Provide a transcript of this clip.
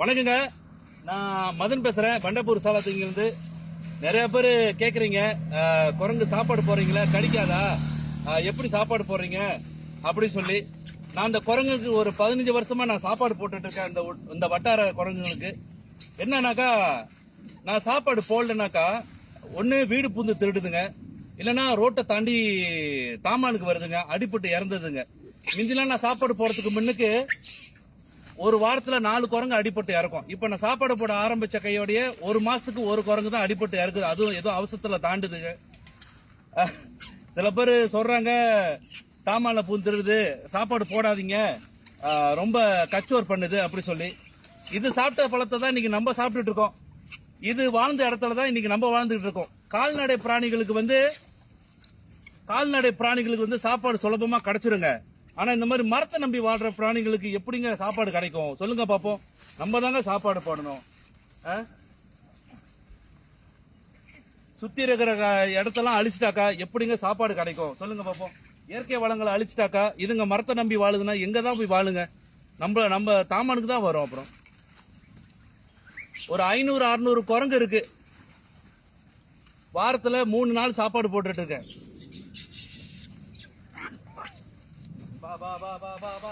வணக்கங்க, நான் மதன் பேசுறேன். பண்டப்பூர் சாலத்துலேருந்து. நிறைய பேர் கேட்குறீங்க, குரங்கு சாப்பாடு போடுறீங்களா, கடிக்காதா, எப்படி சாப்பாடு போடுறீங்க அப்படி சொல்லி. நான் அந்த குரங்குக்கு ஒரு 15 வருஷமா நான் சாப்பாடு போட்டுட்டு இருக்கேன். இந்த வட்டார குரங்குகளுக்கு என்னன்னாக்கா, நான் சாப்பாடு போடலனாக்கா ஒன்று வீடு பூந்து திருடுதுங்க, இல்லைன்னா ரோட்டை தாண்டி தாமானுக்கு வருதுங்க, அடிபட்டு இறந்ததுங்க. மிந்திலாம் நான் சாப்பாடு போடுறதுக்கு முன்னுக்கு ஒரு வாரத்துல 4 குரங்கு அடிபட்டு இறக்கும். இப்ப நான் சாப்பாடு போட ஆரம்பிச்ச கையோடய ஒரு மாசத்துக்கு ஒரு குரங்கு தான் அடிபட்டு இறக்குது. அதுவும் ஏதோ அவசரத்துல தாண்டுதுங்க. சில பேர் சொல்றாங்க, தாமால பூந்துருது, சாப்பாடு போடாதீங்க, ரொம்ப கச்சோர் பண்ணுது அப்படி சொல்லி. இது சாப்பிட்ட பழத்தை தான் இன்னைக்கு நம்ம சாப்பிட்டுட்டு இருக்கோம். இது வாழ்ந்த இடத்துல தான் இன்னைக்கு நம்ம வாழ்ந்துட்டு இருக்கோம். கால்நடை பிராணிகளுக்கு வந்து சாப்பாடு சுலபமா கிடைச்சிருங்க. ஆனா இந்த மாதிரி மரத்தை நம்பி வாழ்ற பிராணிகளுக்கு எப்படிங்க சாப்பாடு கிடைக்கும் சொல்லுங்க பாப்போம். நம்ம தாங்க சாப்பாடு போடணும். சுத்தி இருக்கிற இடத்தெல்லாம் அழிச்சிட்டாக்கா எப்படிங்க சாப்பாடு கிடைக்கும் சொல்லுங்க பாப்போம். இயற்கை வளங்களை அழிச்சிட்டாக்கா இதுங்க மரத்தை நம்பி வாழுதுன்னா எங்க தான் போய் வாழுங்க? நம்ம தாமானுக்கு தான் வரும். அப்புறம் ஒரு 500-600 குரங்கு இருக்கு. வாரத்துல 3 நாள் சாப்பாடு போட்டுட்டு இருக்கேன். பா பா பா பா பா